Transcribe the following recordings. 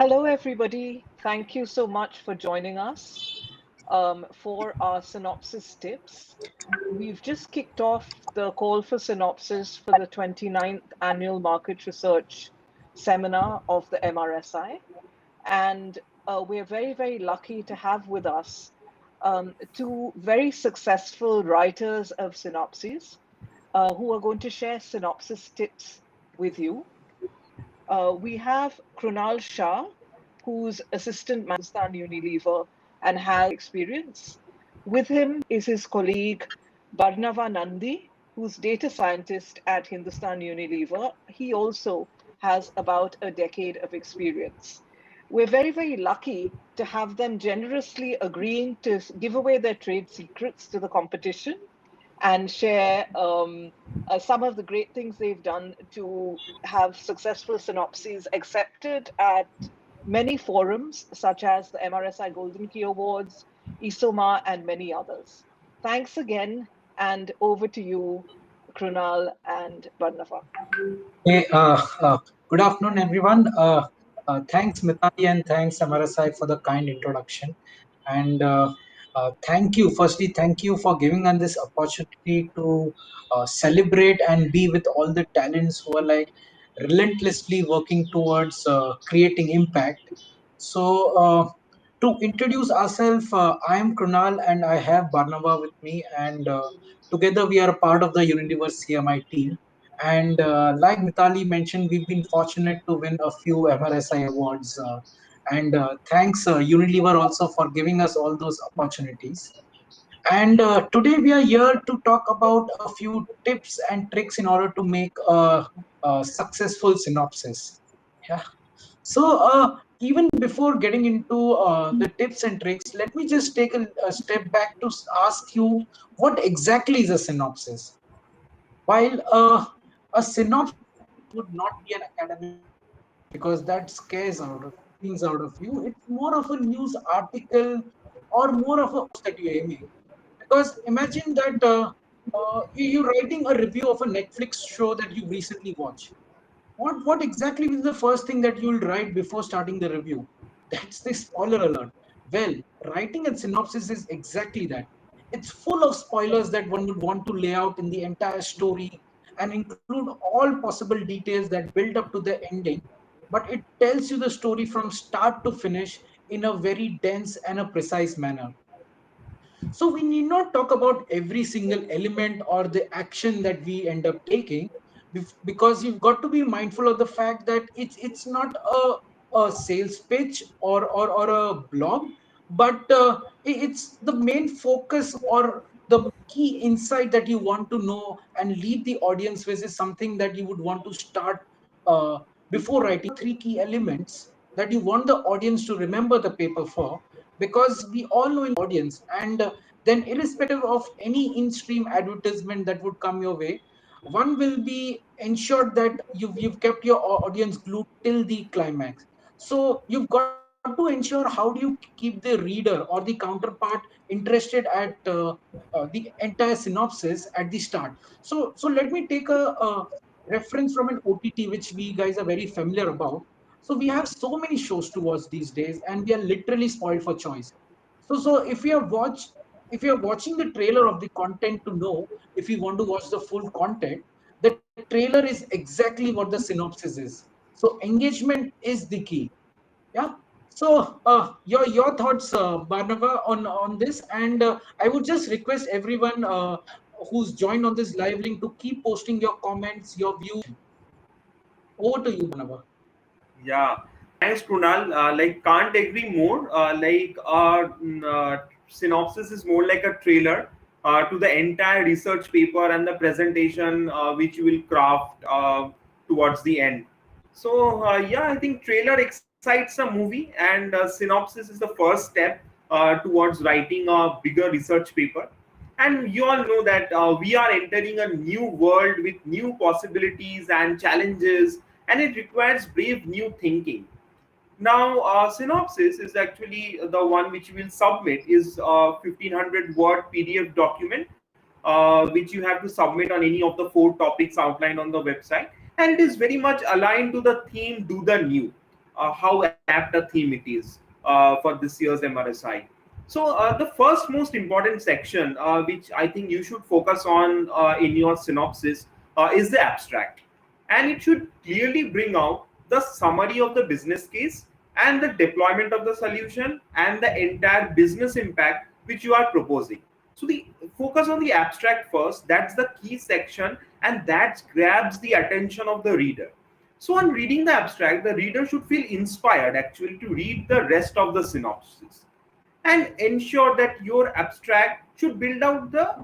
Hello, everybody. Thank you so much for joining us for our synopsis tips. We've just kicked off the call for synopsis for the 29th Annual Market Research Seminar of the MRSI. And we're very, very lucky to have with us two very successful writers of synopses who are going to share synopsis tips with you. We have Krunal Shah, who's assistant manager at Unilever and has experience. With him is his colleague Barnava Nandi, who's data scientist at Hindustan Unilever. He also has about a decade of experience. We're very, very lucky to have them generously agreeing to give away their trade secrets to the competition and share some of the great things they've done to have successful synopses accepted at many forums, such as the MRSI Golden Key Awards, ISOMA, and many others. Thanks again, and over to you, Krunal and Barnava. Hey, good afternoon, everyone. Thanks, Mitali, and thanks, MRSI, for the kind introduction. And thank you for giving us this opportunity to celebrate and be with all the talents who are like relentlessly working towards creating impact. So, to introduce ourselves, I am Krunal and I have Barnava with me, and together we are a part of the Unilever CMI team. And like Mitali mentioned, we've been fortunate to win a few MRSI awards. And thanks, Unilever, also for giving us all those opportunities. And today we are here to talk about a few tips and tricks in order to make a successful synopsis. Yeah. So, even before getting into the tips and tricks, let me just take a step back to ask you what exactly is a synopsis? While a synopsis would not be an academic because that scares out of things out of you. It's more of a news article or more of a that you're aiming. Because imagine that you're writing a review of a Netflix show that you recently watched. What exactly is the first thing that you'll write before starting the review? That's the spoiler alert. Well, writing a synopsis is exactly that. It's full of spoilers that one would want to lay out in the entire story and include all possible details that build up to the ending, but it tells you the story from start to finish in a very dense and a precise manner. So we need not talk about every single element or the action that we end up taking, because you've got to be mindful of the fact that it's not a sales pitch or a blog, but it's the main focus or the key insight that you want to know and lead the audience with is something that you would want to start uh, before writing three key elements that you want the audience to remember the paper for, because we all know in audience. And then irrespective of any in-stream advertisement that would come your way, one will be ensured that you've kept your audience glued till the climax. So you've got to ensure how do you keep the reader or the counterpart interested at the entire synopsis at the start. So let me take a reference from an OTT which we guys are very familiar about. So we have so many shows to watch these days, and we are literally spoiled for choice. So if you are watching the trailer of the content to know if you want to watch the full content, the trailer is exactly what the synopsis is. So engagement is the key. Yeah. So your thoughts, Barnava, on this, and I would just request everyone who's joined on this live link to keep posting your comments, your views. Over to you, Barnava. Yeah, thanks, Krunal. Can't agree more. Synopsis is more like a trailer to the entire research paper and the presentation which you will craft towards the end. So, yeah, I think trailer excites a movie, and synopsis is the first step towards writing a bigger research paper. And you all know that we are entering a new world with new possibilities and challenges, and it requires brave new thinking. Now, synopsis is actually the one which you will submit is a 1500 word PDF document, which you have to submit on any of the four topics outlined on the website, and it is very much aligned to the theme "Do the New." how apt a theme it is for this year's MRSI. So the first most important section, which I think you should focus on in your synopsis, is the abstract, and it should clearly bring out the summary of the business case and the deployment of the solution and the entire business impact which you are proposing. So the focus on the abstract first, that's the key section, and that grabs the attention of the reader. So on reading the abstract, the reader should feel inspired actually to read the rest of the synopsis, and ensure that your abstract should build out the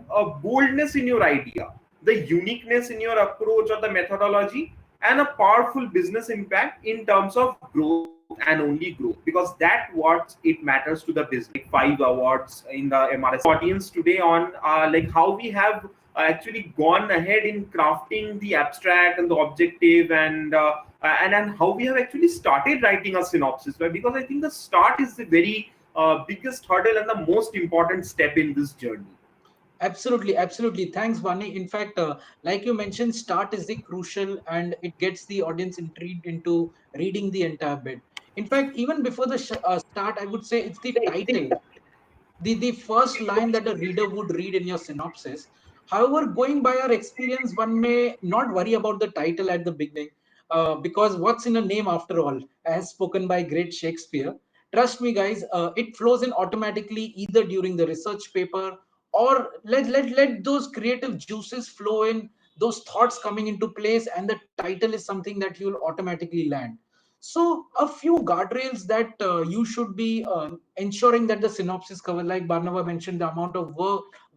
boldness in your idea, the uniqueness in your approach or the methodology, and a powerful business impact in terms of growth and only growth, because that what it matters to the business. Like 5 awards in the MRS audience today on like how we have actually gone ahead in crafting the abstract and the objective, and how we have actually started writing a synopsis, right? Because I think the start is the very biggest hurdle and the most important step in this journey. Absolutely, absolutely. Thanks, Vani. In fact, like you mentioned, start is the crucial, and it gets the audience intrigued into reading the entire bit. In fact, even before the start, I would say it's the title, the first line that a reader would read in your synopsis. However, going by our experience, one may not worry about the title at the beginning, because what's in a name after all, as spoken by great Shakespeare. Trust me, guys, it flows in automatically either during the research paper, or let those creative juices flow in, those thoughts coming into place, and the title is something that you'll automatically land. So, a few guardrails that you should be ensuring that the synopsis cover, like Barnava mentioned, the amount of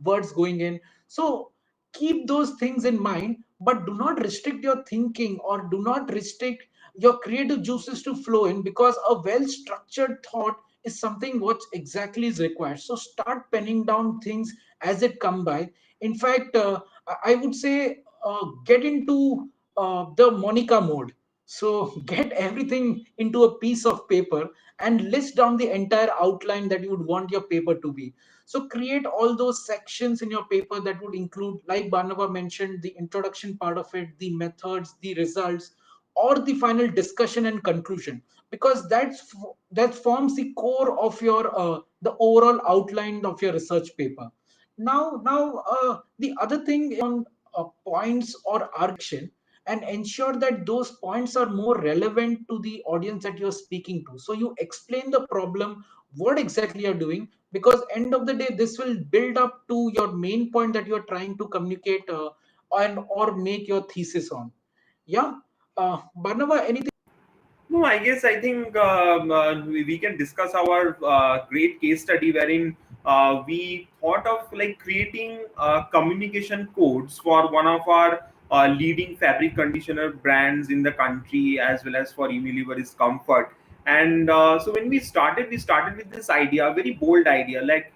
words going in. So, keep those things in mind, but do not restrict your thinking or do not restrict your creative juices to flow in, because a well structured thought is something what exactly is required. So, start penning down things as it come by. In fact, I would say get into the Monica mode. So get everything into a piece of paper and list down the entire outline that you would want your paper to be. So create all those sections in your paper that would include, like Barnava mentioned, the introduction part of it, the methods, the results, or the final discussion and conclusion, because that forms the core of your the overall outline of your research paper. Now, the other thing on points or argument, and ensure that those points are more relevant to the audience that you're speaking to. So you explain the problem, what exactly you're doing, because end of the day, this will build up to your main point that you're trying to communicate and or make your thesis on. Yeah, Barnava, anything? No, I guess I think we can discuss our great case study wherein we thought of like creating communication codes for one of our leading fabric conditioner brands in the country, as well as for Unilever is Comfort. And so when we started with this idea, very bold idea, like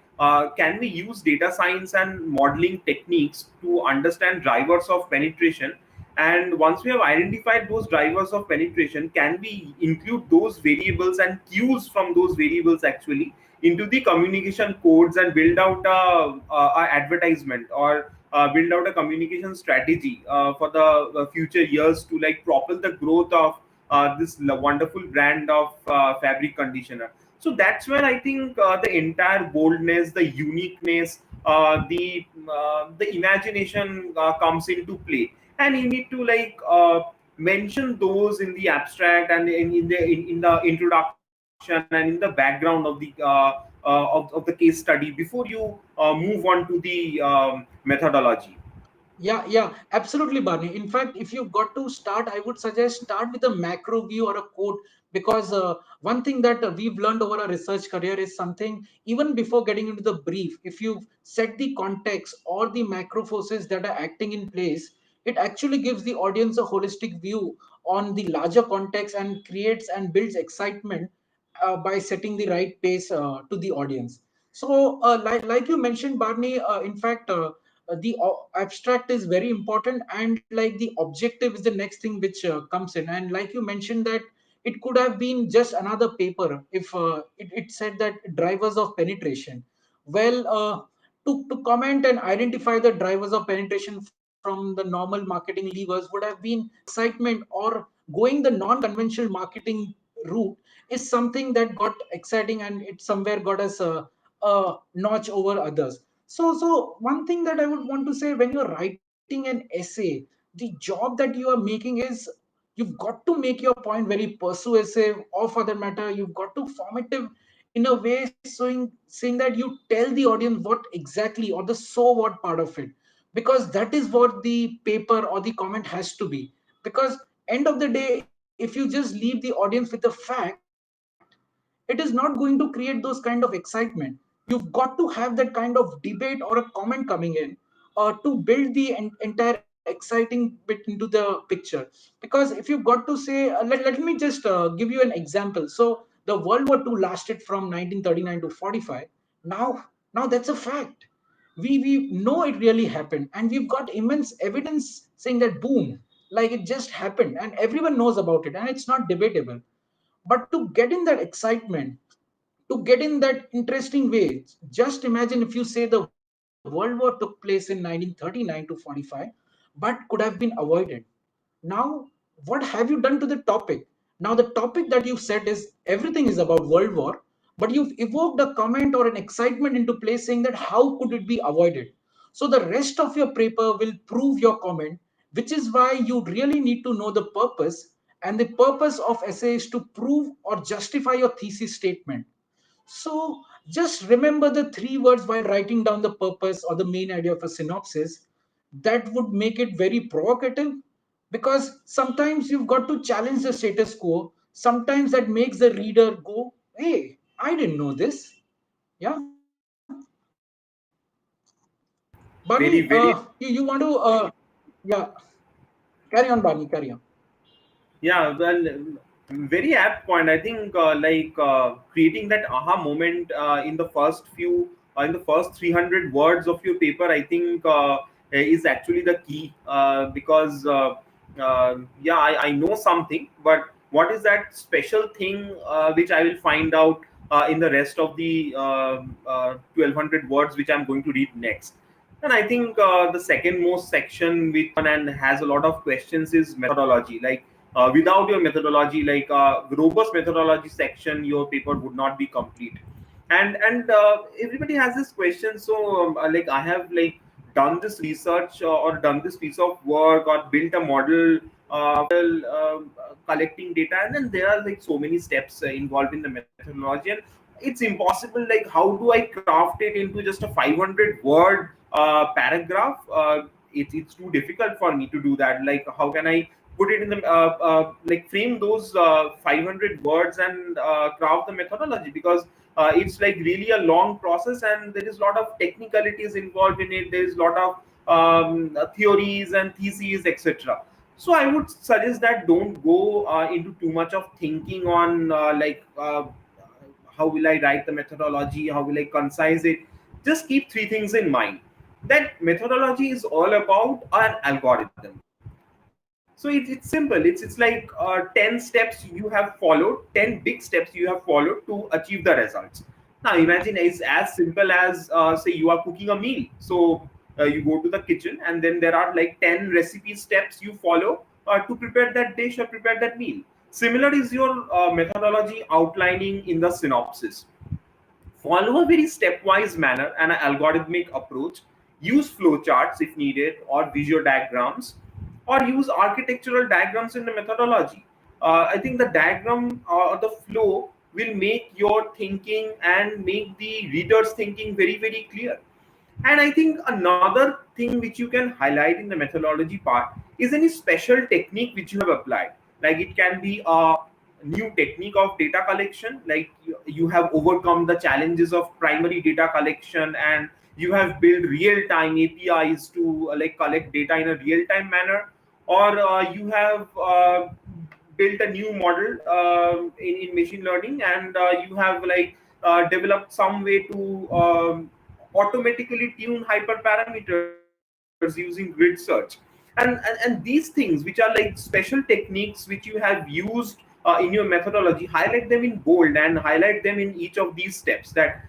can we use data science and modeling techniques to understand drivers of penetration, and once we have identified those drivers of penetration, can we include those variables and cues from those variables actually into the communication codes and build out a advertisement, or build out a communication strategy for the future years to like propel the growth of this wonderful brand of fabric conditioner. So that's where I think the entire boldness, the uniqueness, the imagination comes into play, and you need to like mention those in the abstract and in the introduction and in the background of the of the case study before you move on to the methodology. Yeah, absolutely, Barney. In fact, if you've got to start, I would suggest start with a macro view or a quote, because one thing that we've learned over our research career is something, even before getting into the brief, if you've set the context or the macro forces that are acting in place, it actually gives the audience a holistic view on the larger context and creates and builds excitement by setting the right pace to the audience. So, like you mentioned, Barney, in fact, the abstract is very important, and like the objective is the next thing which comes in. And like you mentioned that it could have been just another paper if it said that drivers of penetration. Well, to comment and identify the drivers of penetration from the normal marketing levers would have been excitement or going the non-conventional marketing route is something that got exciting, and it somewhere got us a notch over others. So one thing that I would want to say, when you're writing an essay, the job that you are making is, you've got to make your point very persuasive, or for that matter, you've got to formative in a way, saying that you tell the audience what exactly, or the so what part of it, because that is what the paper or the comment has to be. Because end of the day, if you just leave the audience with the fact, it is not going to create those kind of excitement. You've got to have that kind of debate or a comment coming in, to build the entire exciting bit into the picture. Because if you've got to say, let me just give you an example. So the World War II lasted from 1939 to 45. Now that's a fact. We know it really happened, and we've got immense evidence saying that, boom, like it just happened, and everyone knows about it, and it's not debatable. But to get in that excitement, to get in that interesting way, just imagine if you say the World War took place in 1939 to 45, but could have been avoided. Now, what have you done to the topic? Now, the topic that you've said is everything is about World War, but you've evoked a comment or an excitement into place saying that how could it be avoided? So, the rest of your paper will prove your comment, which is why you really need to know the purpose. And the purpose of essay is to prove or justify your thesis statement. So just remember the three words while writing down the purpose or the main idea of a synopsis. That would make it very provocative, because sometimes you've got to challenge the status quo. Sometimes that makes the reader go, hey, I didn't know this. Yeah. Barney, Very, very. you want to, yeah, carry on, Barney, carry on. Yeah, well, very apt point. I think creating that aha moment in the first 300 words of your paper, I think is actually the key. Because yeah, I know something, but what is that special thing which I will find out in the rest of the 1200 words which I'm going to read next. And I think the second most section which and has a lot of questions is methodology. Like without your methodology, like robust methodology section, your paper would not be complete. And everybody has this question. So like I have like done this research or done this piece of work or built a model collecting data, and then there are like so many steps involved in the methodology, and it's impossible. Like how do I craft it into just a 500 word paragraph? It's too difficult for me to do that. Like how can I put it in the like frame those 500 words and craft the methodology? Because it's like really a long process, and there is a lot of technicalities involved in it. There is a lot of theories and theses, etc. So I would suggest that don't go into too much of thinking on how will I write the methodology, how will I concise it. Just keep three things in mind. That methodology is all about an algorithm. So it's simple. It's like 10 steps you have followed, 10 big steps you have followed to achieve the results. Now imagine it's as simple as say you are cooking a meal. So you go to the kitchen, and then there are like 10 recipe steps you follow to prepare that dish or prepare that meal. Similar is your methodology outlining in the synopsis. Follow a very stepwise manner and an algorithmic approach. Use flowcharts if needed, or visual diagrams, or use architectural diagrams in the methodology. I think the diagram or the flow will make your thinking and make the reader's thinking very, very clear. And I think another thing which you can highlight in the methodology part is any special technique which you have applied. Like it can be a new technique of data collection, like you have overcome the challenges of primary data collection, and you have built real-time APIs to like collect data in a real-time manner, or you have built a new model in machine learning, and you have like developed some way to automatically tune hyperparameters using grid search. And these things which are like special techniques which you have used in your methodology, highlight them in bold and highlight them in each of these steps. That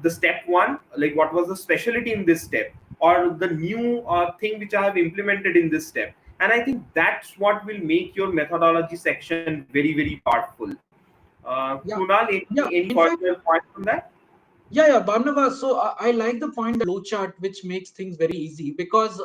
the step one, like what was the specialty in this step, or the new thing which I have implemented in this step. And I think that's what will make your methodology section very, very powerful. Yeah, Krunal, yeah. any In fact, further point on that? yeah, Barnava. So I like the point that flow chart, which makes things very easy because,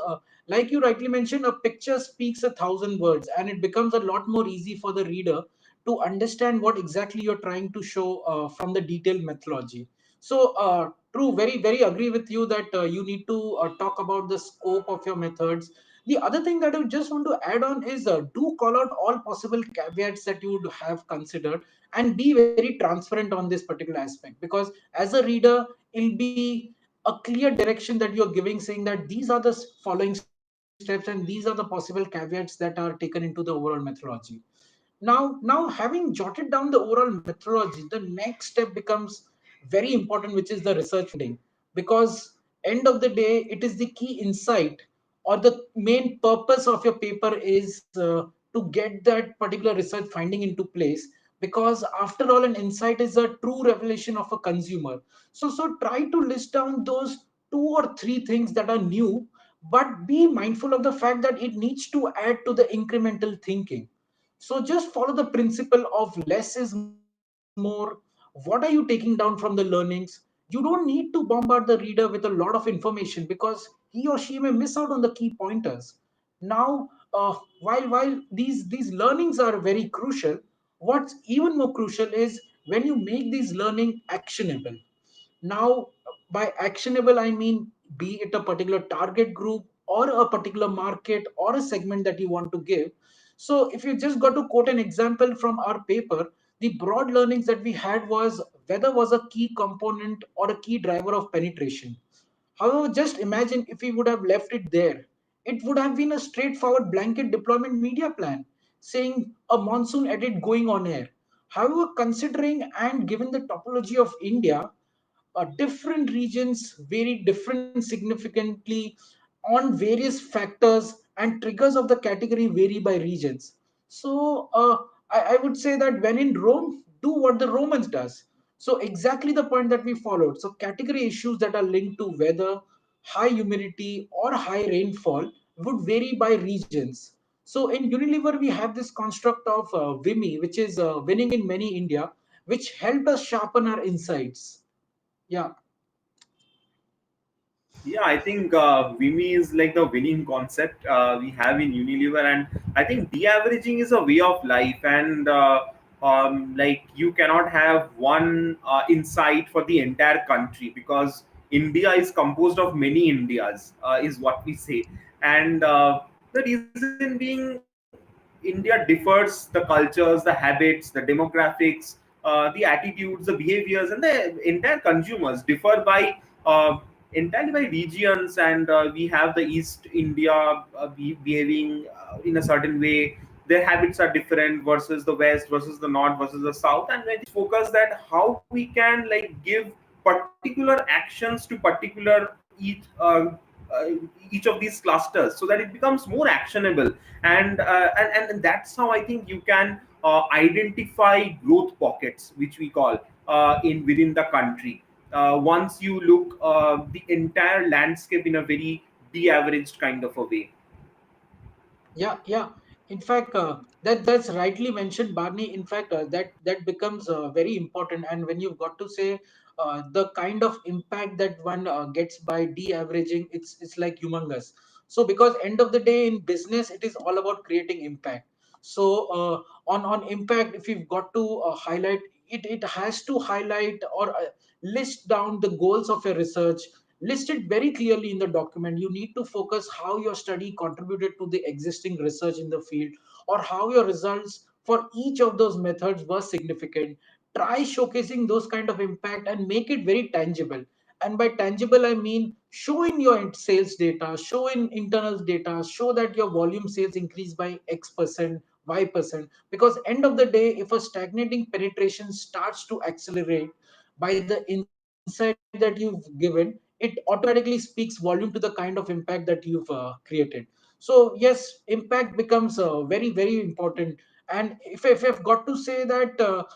like you rightly mentioned, a picture speaks 1,000 words, and it becomes a lot more easy for the reader to understand what exactly you're trying to show from the detailed methodology. So, true, very agree with you that you need to talk about the scope of your methods. The other thing that I just want to add on is do call out all possible caveats that you would have considered and be very transparent on this particular aspect, because as a reader it'll be a clear direction that you're giving, saying that these are the following steps and these are the possible caveats that are taken into the overall methodology. Now having jotted down the overall methodology, the next step becomes very important, which is the research finding, because end of the day it is the key insight or the main purpose of your paper is to get that particular research finding into place, because after all an insight is a true revelation of a consumer. So try to list down those two or three things that are new, but be mindful of the fact that it needs to add to the incremental thinking. So just follow the principle of less is more. What are you taking down from the learnings? You don't need to bombard the reader with a lot of information because he or she may miss out on the key pointers. Now, while these learnings are very crucial, what's even more crucial is when you make these learning actionable. Now, by actionable, I mean be it a particular target group or a particular market or a segment that you want to give. So, if you just got to quote an example from our paper, the broad learnings that we had was weather was a key component or a key driver of penetration. However, just imagine if we would have left it there. It would have been a straightforward blanket deployment media plan saying a monsoon edit going on air. However, considering and given the topology of India, different regions vary different significantly on various factors, and triggers of the category vary by regions. So I would say that when in Rome, do what the Romans does. So exactly the point that we followed. So category issues that are linked to weather, high humidity or high rainfall would vary by regions. So in Unilever we have this construct of WIMI, which is winning in many India, which helped us sharpen our insights. Yeah, Yeah, I think Vimy is like the winning concept we have in Unilever, and I think de-averaging is a way of life, and like you cannot have one insight for the entire country because India is composed of many Indias, is what we say, and the reason being India differs the cultures, the habits, the demographics, the attitudes, the behaviors, and the entire consumers differ by entirely by regions. And we have the East India behaving in a certain way. Their habits are different versus the West versus the North versus the South, and we focus that how we can like give particular actions to particular uh, each of these clusters so that it becomes more actionable. And that's how I think you can identify growth pockets, which we call in within the country. Once you look the entire landscape in a very de-averaged kind of a way. yeah. In fact, that's rightly mentioned, Barney. In fact, that becomes very important. And when you've got to say the kind of impact that one gets by de-averaging, it's like humongous. So because end of the day in business, it is all about creating impact. So on impact, if you've got to highlight it, it has to highlight or list down the goals of your research. List it very clearly in the document. You need to focus how your study contributed to the existing research in the field, or how your results for each of those methods were significant. Try showcasing those kind of impact and make it very tangible. And by tangible, I mean show in your sales data, show in internal data, show that your volume sales increased by X percent, Y%. Because end of the day, if a stagnating penetration starts to accelerate by the insight that you've given, it automatically speaks volume to the kind of impact that you've created. So yes, impact becomes very important. And if I've got to say that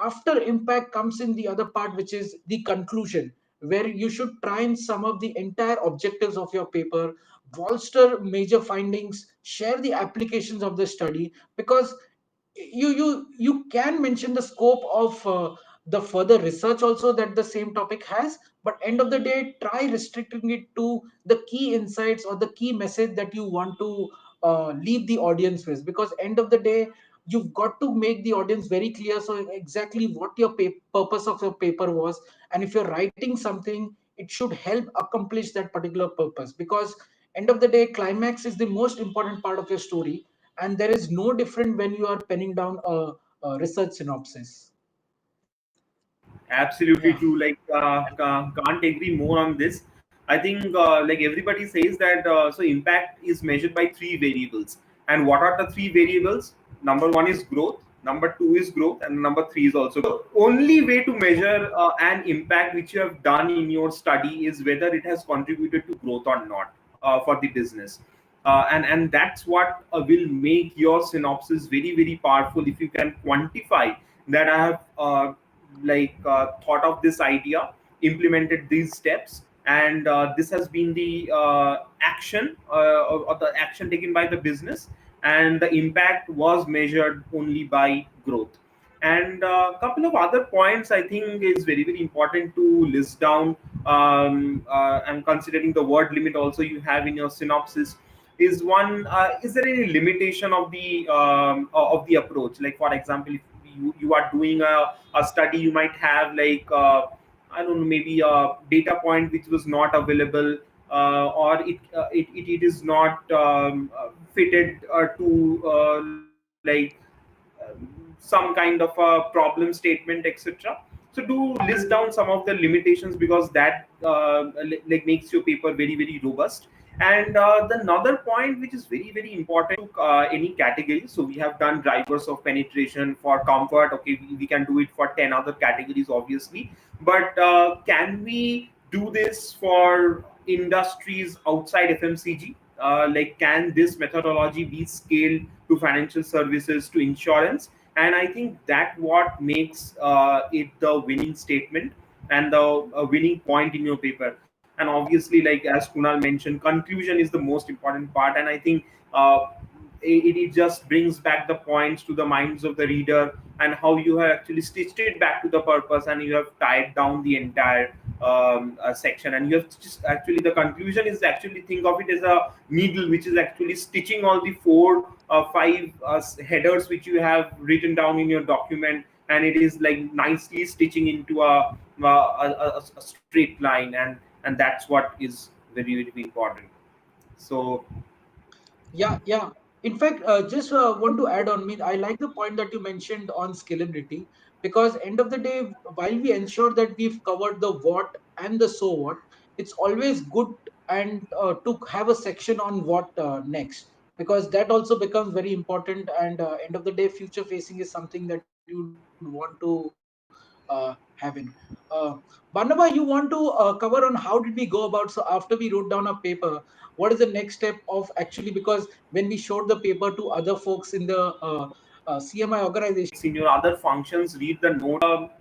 after impact comes in the other part, which is the conclusion, where you should try and sum up the entire objectives of your paper, bolster major findings, share the applications of the study. Because You can mention the scope of the further research also that the same topic has, but end of the day try restricting it to the key insights or the key message that you want to leave the audience with, because end of the day you've got to make the audience very clear so exactly what your purpose of your paper was, and if you're writing something it should help accomplish that particular purpose, because end of the day climax is the most important part of your story, and there is no different when you are penning down a research synopsis. Absolutely Yeah. true. Like, can't agree more on this. I think, like everybody says that, so impact is measured by three variables. And what are the three variables? Number one is growth. Number two is growth, and number three is also growth. Only way to measure an impact which you have done in your study is whether it has contributed to growth or not for the business. And that's what will make your synopsis very very powerful if you can quantify that I have thought of this idea, implemented these steps, and this has been the action or the action taken by the business, and the impact was measured only by growth. And a couple of other points I think is very very important to list down. And considering the word limit also you have in your synopsis, is one, is there any limitation of the approach? Like for example, if you are doing a study, you might have like, I don't know, maybe a data point which was not available, or it is not fitted to some kind of a problem statement, etc. So do list down some of the limitations, because that like makes your paper very very robust. And the another point which is very very important to any category, so we have done drivers of penetration for comfort. Okay, we can do it for 10 other categories obviously, but can we do this for industries outside FMCG? Like, can this methodology be scaled to financial services, to insurance? And I think that what makes it the winning statement and the winning point in your paper. And obviously, like as Kunal mentioned, conclusion is the most important part. And I think it just brings back the points to the minds of the reader, and how you have actually stitched it back to the purpose, and you have tied down the entire section. And you have just actually, the conclusion is actually, think of it as a needle which is actually stitching all the four five headers which you have written down in your document, and it is like nicely stitching into a straight line. And that's what is very very important. So Yeah. In fact, just want to add on me. I like the point that you mentioned on scalability, because end of the day, while we ensure that we've covered the what and the so what, it's always good and to have a section on what next, because that also becomes very important. And end of the day, future facing is something that you would want to have in. Barnava, you want to cover on how did we go about? So after we wrote down a paper, what is the next step of actually, because when we showed the paper to other folks in the CMI organization. in your other functions, read the notes